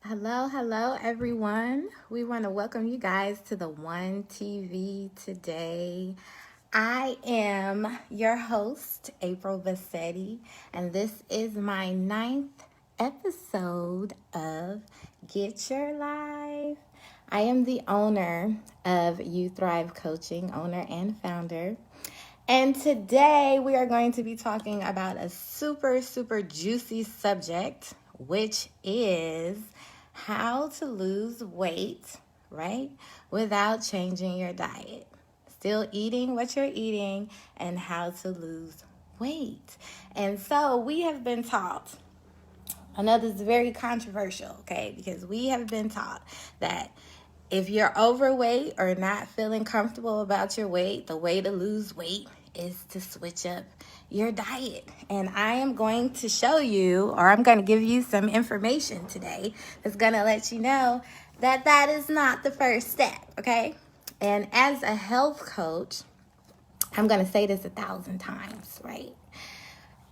Hello, everyone. We want to welcome you guys to the WunTv today. I am your host, April Bassette, and this is my 9th episode of Get Your Life. I am the owner of You Thrive Coaching, owner and founder. And today we are going to be talking about a super juicy subject, which is how to lose weight, right? Without changing your diet. Still eating what you're eating and how to lose weight. And so we have been taught, I know this is very controversial, okay? Because we have been taught that if you're overweight or not feeling comfortable about your weight, the way to lose weight is to switch up your diet. And I am going to show you, or I'm going to give you some information today that's going to let you know that that is not the first step, okay? And as a health coach, I'm going to say this 1,000 times, right?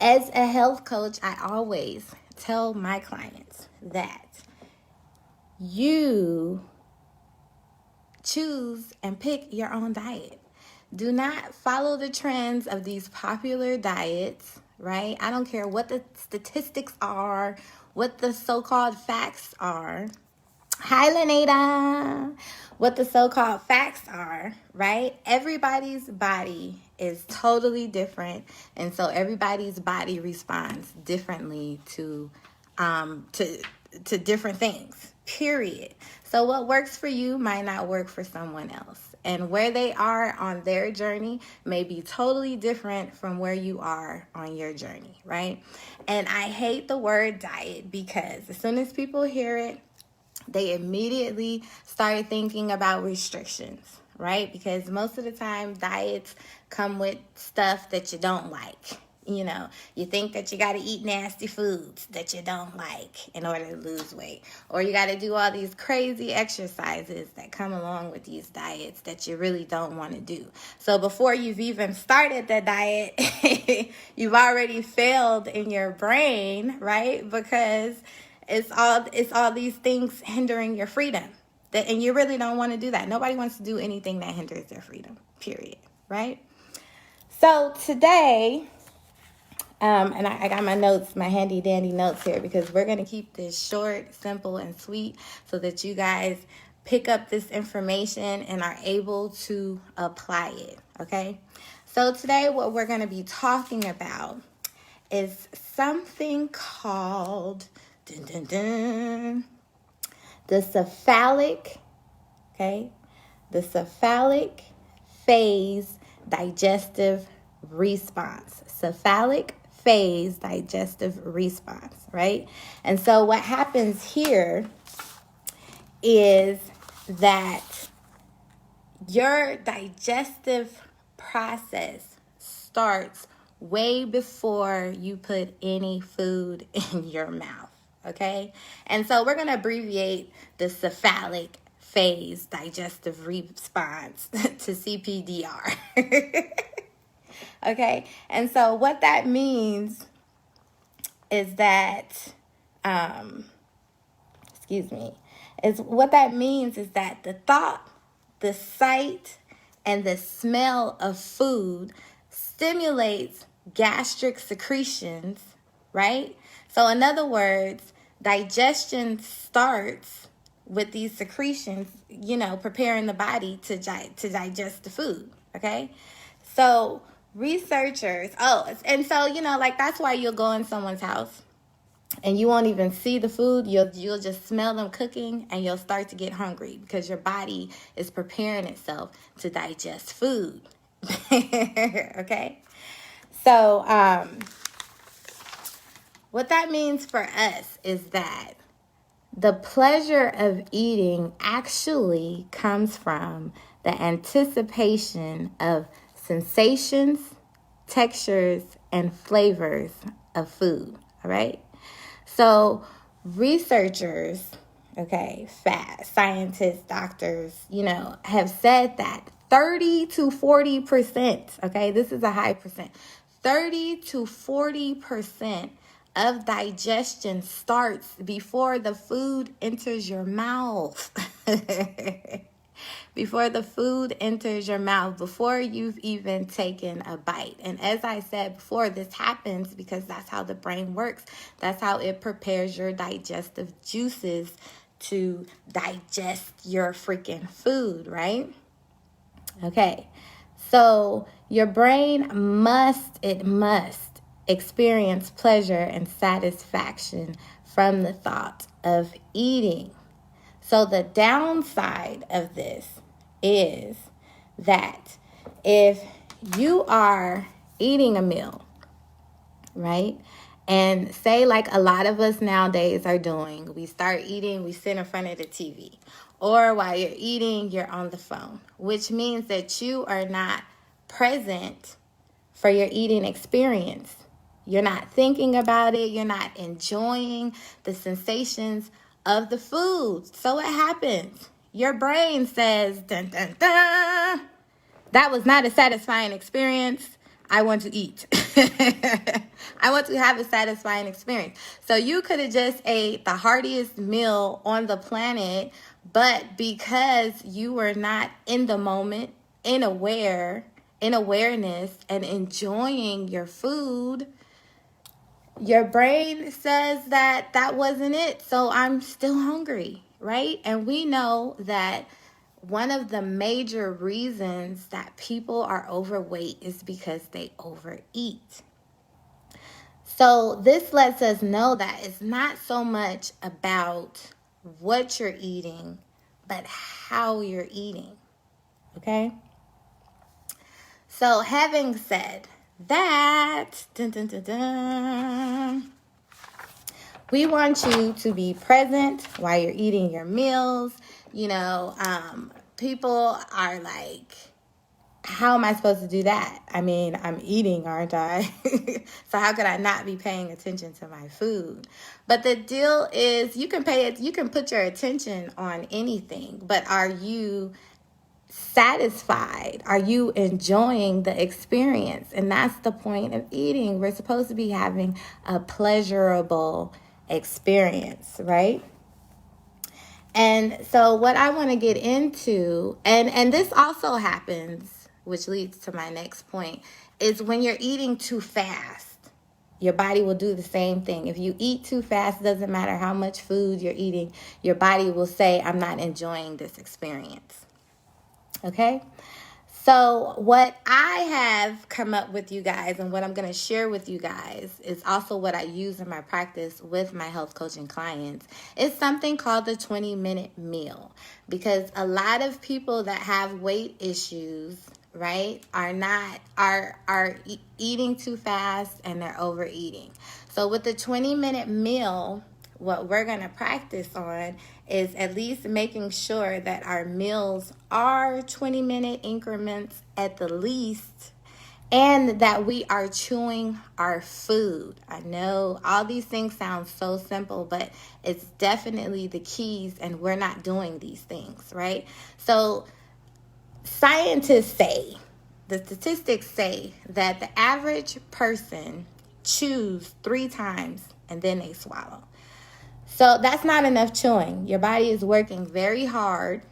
As a health coach, I always tell my clients that you choose and pick your own diet. Do not follow the trends of these popular diets, right? I don't care what the statistics are, what the so-called facts are. Hi, Lanita. What the so-called facts are, right? Everybody's body is totally different, and so everybody's body responds differently to different things, period. So what works for you might not work for someone else. And where they are on their journey may be totally different from where you are on your journey, right? And I hate the word diet because as soon as people hear it, they immediately start thinking about restrictions, right? Because most of the time, diets come with stuff that you don't like. You know, you think that you got to eat nasty foods that you don't like in order to lose weight. Or you got to do all these crazy exercises that come along with these diets that you really don't want to do. So before you've even started the diet, you've already failed in your brain, right? Because it's all these things hindering your freedom. And you really don't want to do that. Nobody wants to do anything that hinders their freedom, period, right? So today, and I got my notes, my handy dandy notes here, because we're going to keep this short, simple, and sweet so that you guys pick up this information and are able to apply it, okay? So today what we're going to be talking about is something called the cephalic, okay? The cephalic phase digestive response. Cephalic phase digestive response, right? And so what happens here is that your digestive process starts way before you put any food in your mouth, okay? And so we're going to abbreviate the cephalic phase digestive response to CPDR. Okay, and so what that means is that, what that means is that the thought, the sight, and the smell of food stimulates gastric secretions, right? So in other words, digestion starts with these secretions, preparing the body to digest the food, okay? So researchers, that's why you'll go in someone's house and you won't even see the food. You'll just smell them cooking and you'll start to get hungry because your body is preparing itself to digest food. Okay? So what that means for us is that the pleasure of eating actually comes from the anticipation of sensations, textures, and flavors of food, all right? So researchers, scientists, doctors, have said that 30 to 40%, okay, this is a high percent, 30 to 40% of digestion starts before the food enters your mouth. Before the food enters your mouth, before you've even taken a bite. And as I said before, this happens because that's how the brain works. That's how it prepares your digestive juices to digest your freaking food, right? Okay, so your brain must experience pleasure and satisfaction from the thought of eating. So the downside of this is that if you are eating a meal, right? And say like a lot of us nowadays are doing, we start eating, we sit in front of the TV. Or while you're eating, you're on the phone, which means that you are not present for your eating experience. You're not thinking about it. You're not enjoying the sensations of the food. So what happens? Your brain says, dun, dun, dun, that was not a satisfying experience. I want to eat. I want to have a satisfying experience. So you could have just ate the heartiest meal on the planet, but because you were not in the moment, in awareness and enjoying your food, your brain says that wasn't it, so I'm still hungry, right? And we know that one of the major reasons that people are overweight is because they overeat. So this lets us know that it's not so much about what you're eating, but how you're eating, okay? So having said that, we want you to be present while you're eating your meals. People are like, how am I supposed to do that? I mean, I'm eating, aren't I? So how could I not be paying attention to my food? But the deal is you can put your attention on anything, but are you satisfied? Are you enjoying the experience? And that's the point of eating. We're supposed to be having a pleasurable experience, right? And so what I want to get into, and this also happens, which leads to my next point, is when you're eating too fast, your body will do the same thing. If you eat too fast, doesn't matter how much food you're eating, your body will say, I'm not enjoying this experience. Okay? So what I have come up with, you guys, and what I'm going to share with you guys is also what I use in my practice with my health coaching clients. It's something called the 20-minute meal, because a lot of people that have weight issues, right, are eating too fast and they're overeating. So with the 20-minute meal, what we're going to practice on is at least making sure that our meals are 20-minute increments at the least, and that we are chewing our food. I know all these things sound so simple, but it's definitely the keys, and we're not doing these things, right? So scientists say, the statistics say that the average person chews 3 times and then they swallow. So that's not enough chewing. Your body is working very hard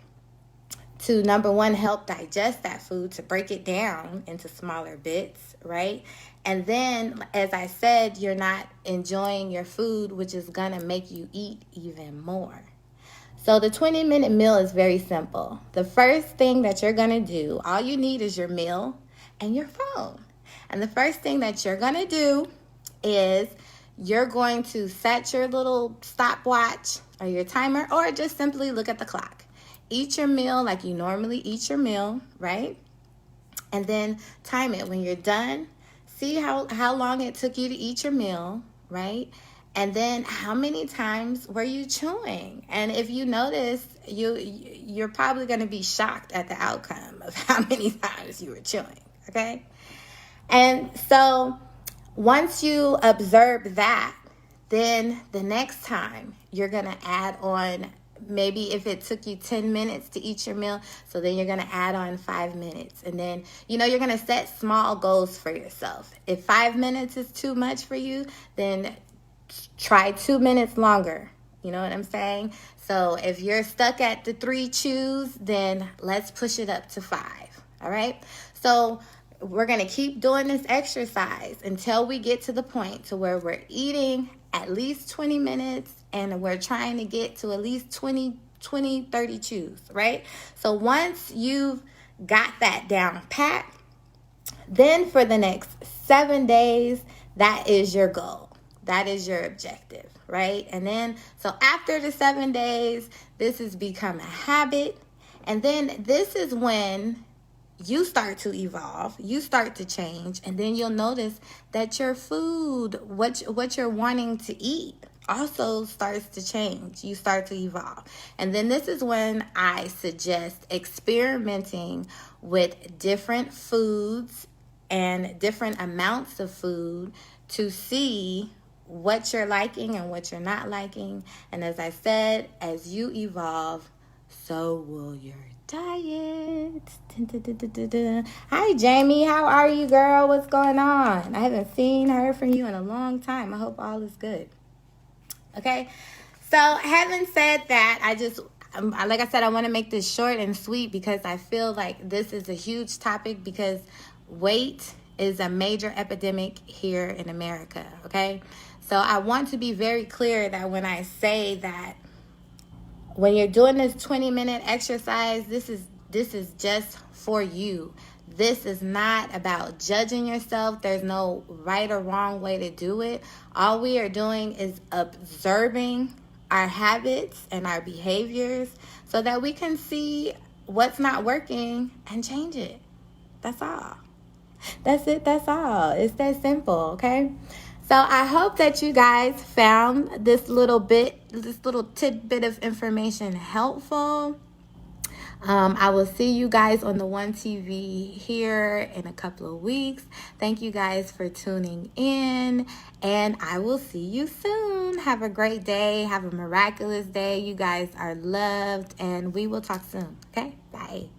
to, number one, help digest that food, to break it down into smaller bits, right? And then, as I said, you're not enjoying your food, which is going to make you eat even more. So the 20-minute meal is very simple. The first thing that you're going to do, all you need is your meal and your phone. And the first thing that you're going to do is you're going to set your little stopwatch or your timer, or just simply look at the clock. Eat your meal like you normally eat your meal, right? And then time it. When you're done, see how long it took you to eat your meal, right? And then how many times were you chewing? And if you notice, you're probably going to be shocked at the outcome of how many times you were chewing, okay? And so once you observe that, then the next time you're going to add on, maybe if it took you 10 minutes to eat your meal, so then you're going to add on 5 minutes. And then, you're going to set small goals for yourself. If 5 minutes is too much for you, then try 2 minutes longer. You know what I'm saying? So if you're stuck at the 3 chews, then let's push it up to 5. All right? So we're going to keep doing this exercise until we get to the point to where we're eating at least 20 minutes and we're trying to get to at least 20, 30 chews, right? So once you've got that down pat, then for the next 7 days, that is your goal. That is your objective, right? And then, so after the 7 days, this has become a habit. And then this is when you start to evolve, you start to change, and then you'll notice that your food, what you're wanting to eat, also starts to change. You start to evolve. And then this is when I suggest experimenting with different foods and different amounts of food to see what you're liking and what you're not liking. And as I said, as you evolve, so will your diet. Hi, Jamie. How are you, girl? What's going on? I haven't seen, heard from you in a long time. I hope all is good. Okay. So having said that, like I said, I want to make this short and sweet because I feel like this is a huge topic because weight is a major epidemic here in America. Okay. So I want to be very clear that when I say that when you're doing this 20-minute exercise, this is just for you. This is not about judging yourself. There's no right or wrong way to do it. All we are doing is observing our habits and our behaviors so that we can see what's not working and change it. That's all. That's it. That's all. It's that simple, okay? So I hope that you guys found this little tidbit of information helpful. I will see you guys on the WunTv here in a couple of weeks. Thank you guys for tuning in, and I will see you soon. Have a great day. Have a miraculous day. You guys are loved, and we will talk soon. Okay? Bye.